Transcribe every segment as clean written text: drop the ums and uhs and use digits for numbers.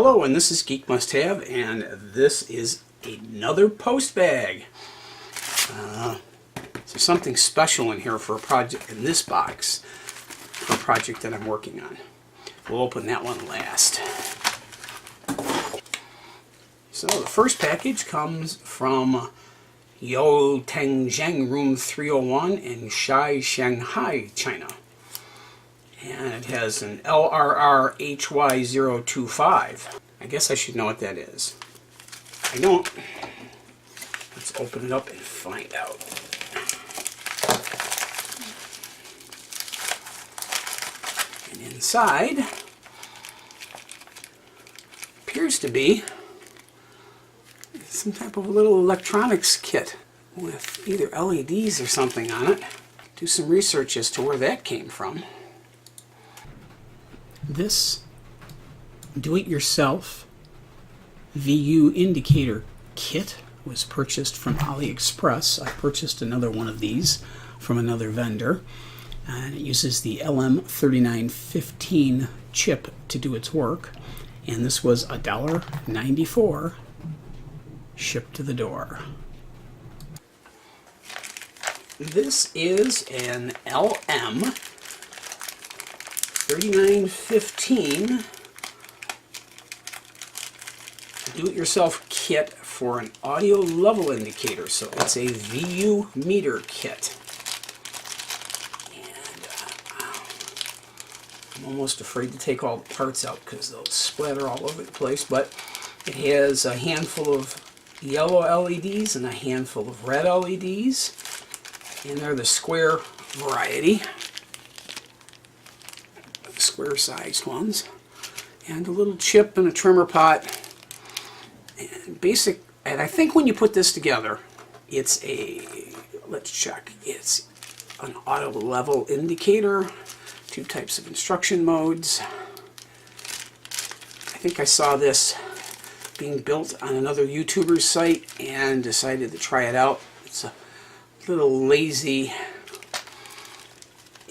Hello, and this is Geek Must Have, and this is another Postbag. There's something special in here for a project in this box for a project that I'm working on. We'll open that one last. So the first package comes from Yo Tengzheng Room 301 in Shai, Shanghai, China. And it has an LRR-HY025. I guess I should know what that is. I don't. Let's open it up and find out. And inside appears to be some type of a little electronics kit with either LEDs or something on it. Do some research as to where that came from. This do-it-yourself VU indicator kit was purchased from AliExpress. I purchased another one of these from another vendor, and it uses the LM3915 chip to do its work, and this was $1.94 shipped to the door. This is an LM3915 do-it-yourself kit for an audio level indicator. So it's a VU meter kit. And I'm almost afraid to take all the parts out because they'll splatter all over the place. But it has a handful of yellow LEDs and a handful of red LEDs. And they're the square variety. Square sized ones, and a little chip and a trimmer pot, and basic. And I think when you put this together, it's a, let's check, it's an auto level indicator, two types of instruction modes. I think I saw this being built on another YouTuber's site and decided to try it out. It's a little lazy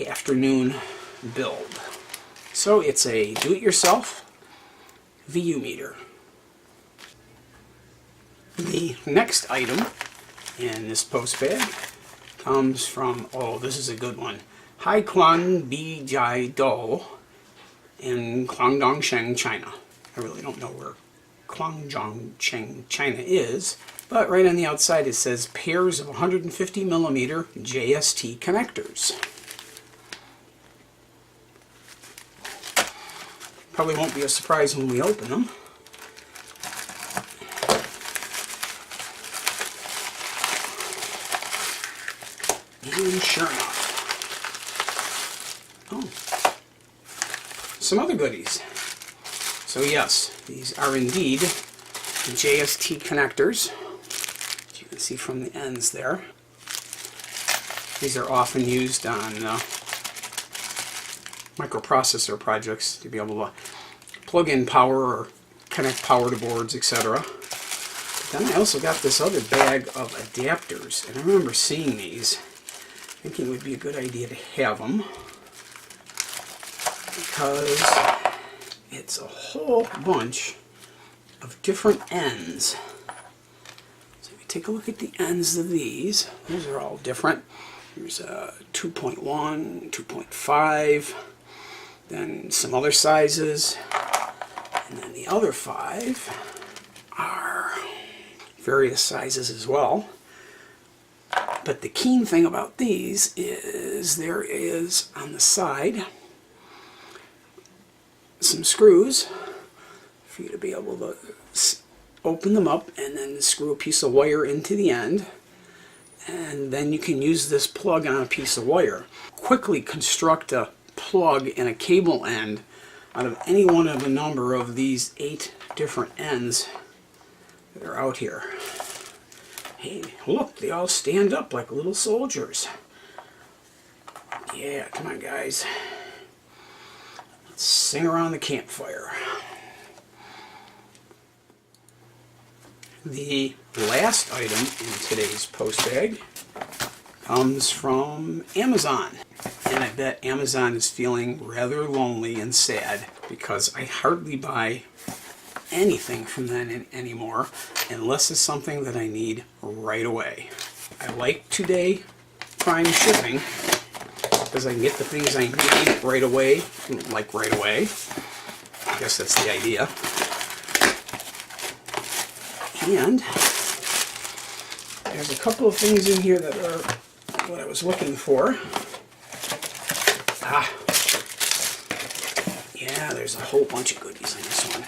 afternoon build. So it's a do-it-yourself VU meter. The next item in this post bag comes from, oh, this is a good one, Haiquan Bijai Do in Guangdong, China. I really don't know where Guangdong, China is, but right on the outside it says pairs of 150 millimeter JST connectors. Probably won't be a surprise when we open them. And sure enough, oh, some other goodies. So yes, these are indeed the JST connectors, as you can see from the ends there. These are often used on microprocessor projects to be able to plug in power or connect power to boards, etc. Then I also got this other bag of adapters, and I remember seeing these, thinking it would be a good idea to have them because it's a whole bunch of different ends. So if you take a look at the ends of these, those are all different. There's a 2.1, 2.5, then some other sizes, and then the other 5 are various sizes as well. But the keen thing about these is there is on the side some screws for you to be able to open them up and then screw a piece of wire into the end. And then you can use this plug on a piece of wire. Quickly construct a plug and a cable end out of any one of a number of these 8 different ends that are out here. Hey, look, they all stand up like little soldiers. Yeah, come on guys. Let's sing around the campfire. The last item in today's post bag comes from Amazon. And I bet Amazon is feeling rather lonely and sad because I hardly buy anything from that anymore unless it's something that I need right away. I like 2-day Prime shipping because I can get the things I need right away, like right away. I guess that's the idea. And there's a couple of things in here that are what I was looking for. Yeah, there's a whole bunch of goodies in this one.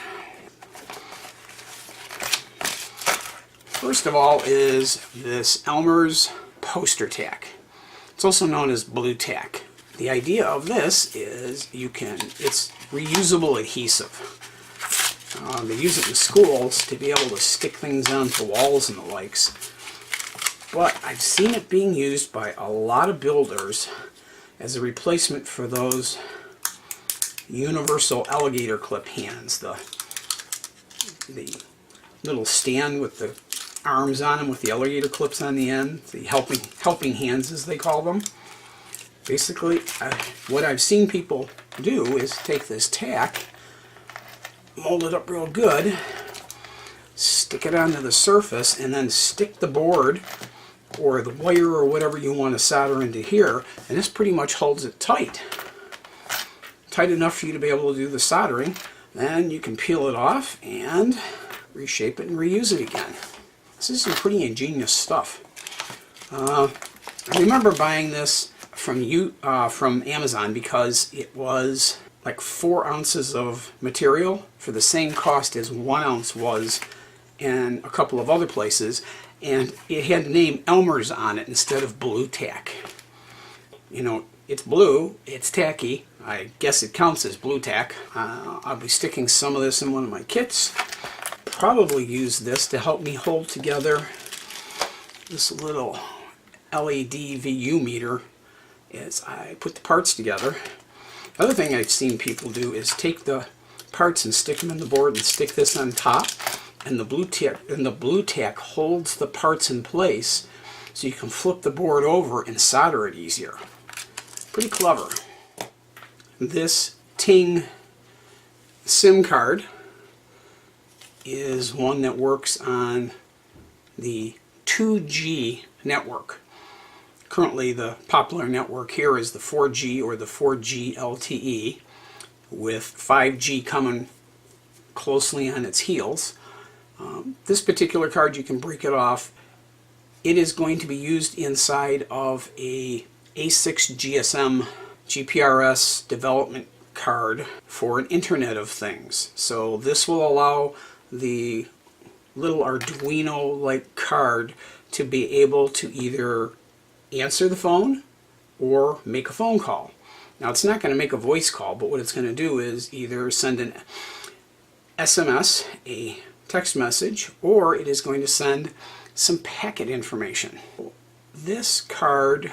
First of all is this Elmer's poster tack. It's also known as blue tack. The idea of this is it's reusable adhesive. They use it in schools to be able to stick things onto walls and the likes. But I've seen it being used by a lot of builders as a replacement for those universal alligator clip hands, the little stand with the arms on them with the alligator clips on the end, the helping hands as they call them. Basically, what I've seen people do is take this tack, mold it up real good, stick it onto the surface, and then stick the board or the wire or whatever you want to solder into here, and this pretty much holds it tight. Tight enough for you to be able to do the soldering. Then you can peel it off and reshape it and reuse it again. This is some pretty ingenious stuff. I remember buying this from Amazon because it was like 4 ounces of material for the same cost as 1 ounce was in a couple of other places, and it had the name Elmer's on it instead of blue tack. You know, it's blue, it's tacky. I guess it counts as blue tack. I'll be sticking some of this in one of my kits. Probably use this to help me hold together this little LED VU meter as I put the parts together. The other thing I've seen people do is take the parts and stick them in the board and stick this on top, and the blue tack holds the parts in place so you can flip the board over and solder it easier. Pretty clever. This Ting SIM card is one that works on the 2G network. Currently the popular network here is the 4G or the 4G LTE, with 5G coming closely on its heels. This particular card, you can break it off. It is going to be used inside of a A6 GSM GPRS development card for an Internet of Things. So this will allow the little Arduino-like card to be able to either answer the phone or make a phone call. Now it's not going to make a voice call, but what it's going to do is either send an SMS, a text message, or it is going to send some packet information. This card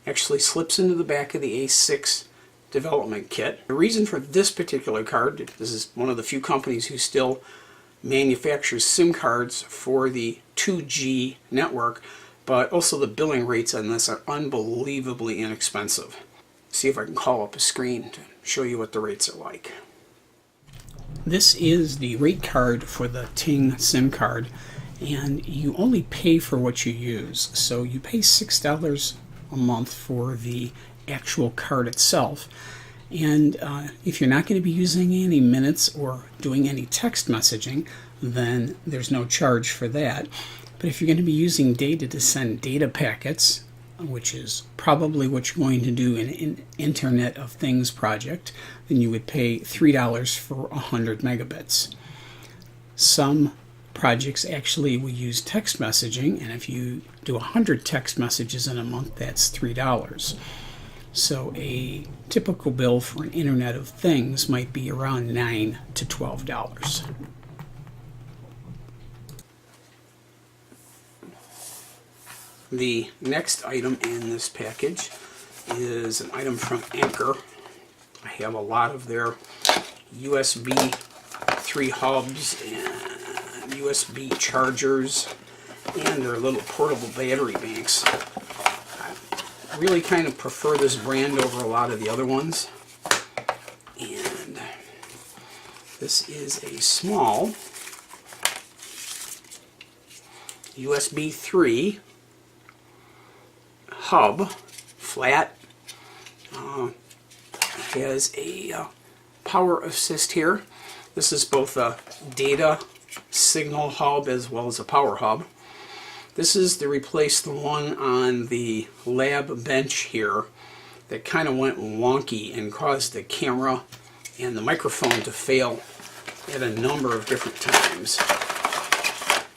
actually slips into the back of the A6 development kit. The reason for this particular card, this is one of the few companies who still manufactures SIM cards for the 2G network, but also the billing rates on this are unbelievably inexpensive. See if I can call up a screen to show you what the rates are like. This is the rate card for the Ting SIM card, and you only pay for what you use. So you pay $6 a month for the actual card itself, and if you're not going to be using any minutes or doing any text messaging, then there's no charge for that. But if you're going to be using data to send data packets, which is probably what you're going to do in an Internet of Things project, then you would pay $3 for 100 megabits. Some projects actually will use text messaging, and if you do 100 text messages in a month, that's $3. So a typical bill for an Internet of Things might be around $9 to $12. The next item in this package is an item from Anker. I have a lot of their USB 3 hubs and USB chargers and their little portable battery banks. I really kind of prefer this brand over a lot of the other ones. And This is a small USB 3 hub, flat. Has a power assist here. This is both a data signal hub as well as a power hub. This is to replace the one on the lab bench here that kind of went wonky and caused the camera and the microphone to fail at a number of different times.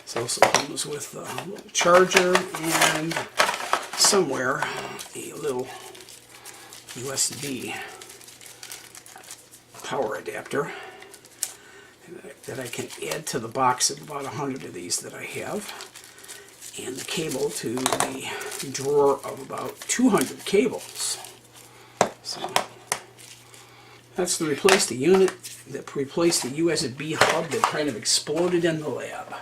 This also comes with a little charger and somewhere a little USB power adapter that I can add to the box of about 100 of these that I have, and the cable to the drawer of about 200 cables. So that's to replace the unit that replaced the USB hub that kind of exploded in the lab.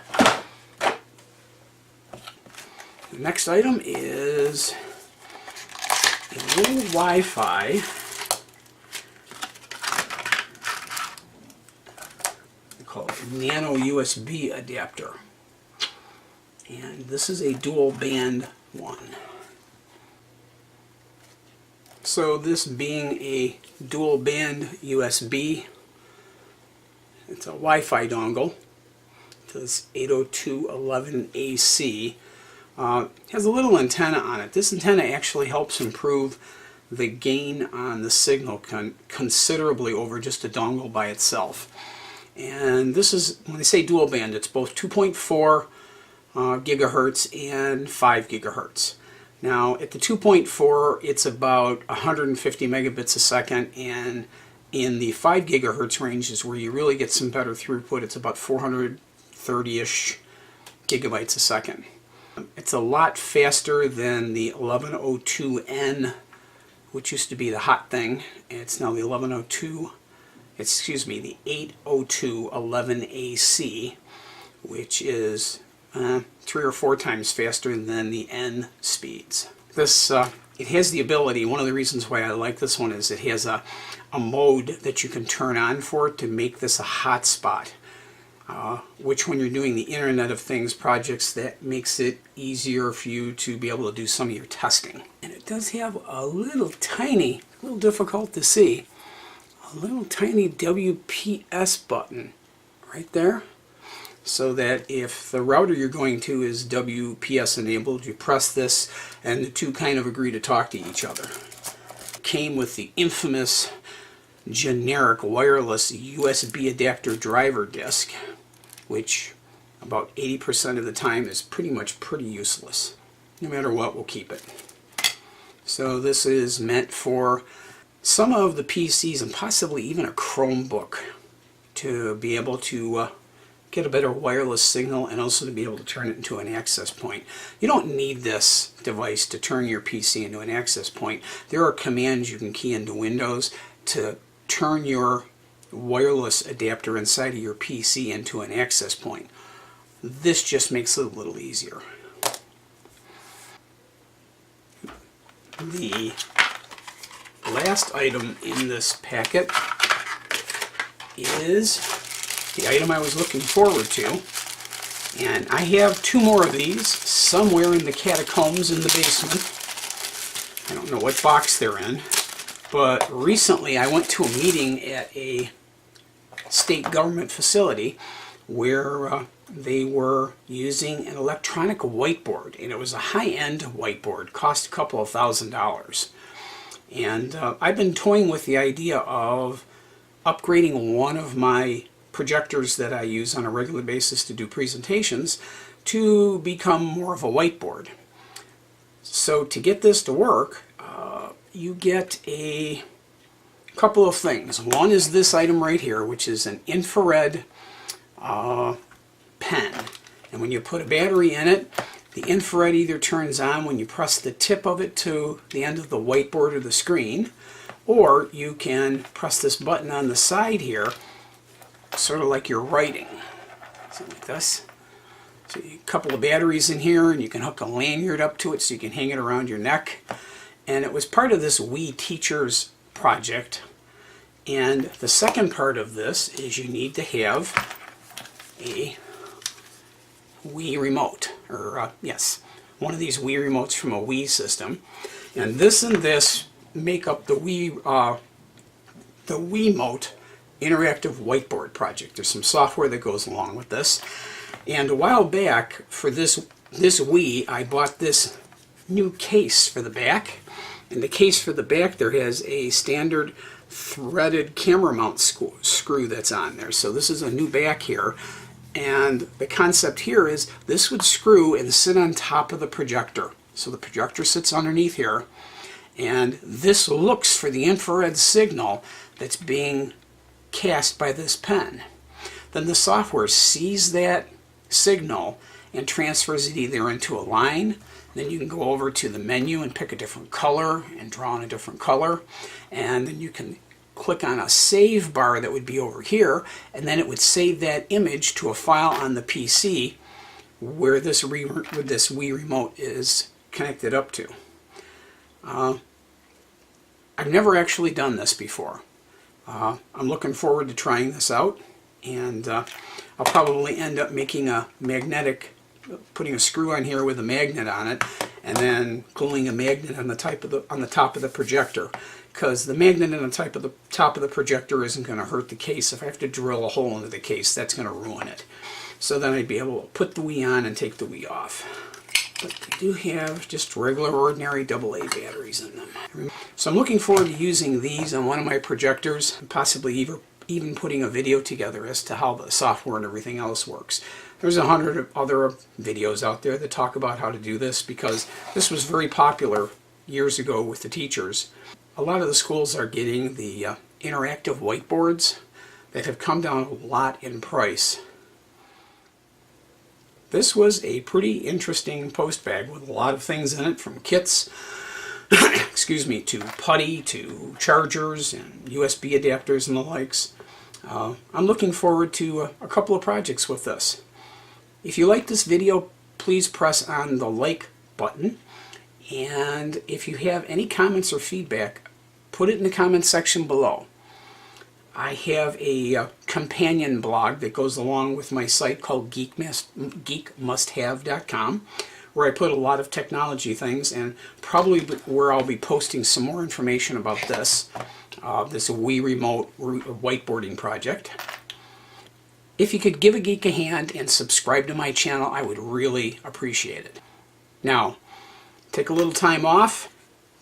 The next item is a little Wi-Fi. They call it nano USB adapter. And this is a dual band one. So this being a dual band USB, it's a Wi-Fi dongle to this 802.11ac. Has a little antenna on it. This antenna actually helps improve the gain on the signal considerably over just a dongle by itself. And this is, when they say dual band, it's both 2.4 gigahertz and 5 gigahertz. Now at the 2.4 it's about 150 megabits a second, and in the 5 gigahertz range is where you really get some better throughput. It's about 430-ish gigabytes a second. It's a lot faster than the 1102N, which used to be the hot thing. It's now the 802.11ac, which is 3 or 4 times faster than the N speeds. This it has the ability, one of the reasons why I like this one is it has a mode that you can turn on for it to make this a hotspot. Which when you're doing the Internet of Things projects, that makes it easier for you to be able to do some of your testing. And it does have a little tiny, a little difficult to see, a little tiny WPS button right there, so that if the router you're going to is WPS enabled, you press this and the two kind of agree to talk to each other. It came with the infamous generic wireless USB adapter driver disc, which about 80% of the time is pretty useless. No matter what, we'll keep it. So this is meant for some of the PCs and possibly even a Chromebook to be able to get a better wireless signal and also to be able to turn it into an access point. You don't need this device to turn your PC into an access point. There are commands you can key into Windows to turn your wireless adapter inside of your PC into an access point. This just makes it a little easier. The last item in this packet is the item I was looking forward to, and I have 2 more of these somewhere in the catacombs in the basement. I don't know what box they're in, but recently I went to a meeting at a state government facility where they were using an electronic whiteboard, and it was a high-end whiteboard, cost a couple of $1,000s. And I've been toying with the idea of upgrading one of my projectors that I use on a regular basis to do presentations to become more of a whiteboard. So to get this to work, you get a couple of things. One is this item right here, which is an infrared pen. And when you put a battery in it, the infrared either turns on when you press the tip of it to the end of the whiteboard or the screen, or you can press this button on the side here, sort of like you're writing. Something like this. So a couple of batteries in here, and you can hook a lanyard up to it so you can hang it around your neck. And it was part of this Wii Teacher's project, And the second part of this is you need to have a Wii remote, or yes, one of these Wii remotes from a Wii system. And this make up the Wiimote interactive whiteboard project. There's some software that goes along with this. And a while back, for this Wii, I bought this new case for the back. And the case for the back there has a standard threaded camera mount screw that's on there. So this is a new back here. And the concept here is this would screw and sit on top of the projector. So the projector sits underneath here. And this looks for the infrared signal that's being cast by this pen. Then the software sees that signal and transfers it either into a line. Then you can go over to the menu and pick a different color and draw in a different color. And then you can click on a save bar that would be over here, and then it would save that image to a file on the PC where this Wii remote is connected up to. I've never actually done this before. I'm looking forward to trying this out, and I'll probably end up making a magnetic, putting a screw on here with a magnet on it, and then gluing a magnet on the top of the projector, because the magnet on the top of the projector isn't going to hurt the case. If I have to drill a hole into the case, that's going to ruin it. So then I'd be able to put the Wii on and take the Wii off. But they do have just regular ordinary AA batteries in them. So I'm looking forward to using these on one of my projectors, and possibly even putting a video together as to how the software and everything else works. There's 100 other videos out there that talk about how to do this, because this was very popular years ago with the teachers. A lot of the schools are getting the interactive whiteboards that have come down a lot in price. This was a pretty interesting post bag with a lot of things in it, from kits, excuse me, to putty, to chargers and USB adapters and the likes. I'm looking forward to a couple of projects with this. If you like this video, please press on the like button. And if you have any comments or feedback, put it in the comments section below. I have a companion blog that goes along with my site called geekmusthave.com, where I put a lot of technology things, and probably where I'll be posting some more information about this Wii remote whiteboarding project. If you could give a geek a hand and subscribe to my channel, I would really appreciate it. Now, take a little time off,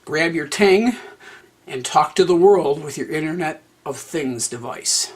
grab your Ting, and talk to the world with your Internet of Things device.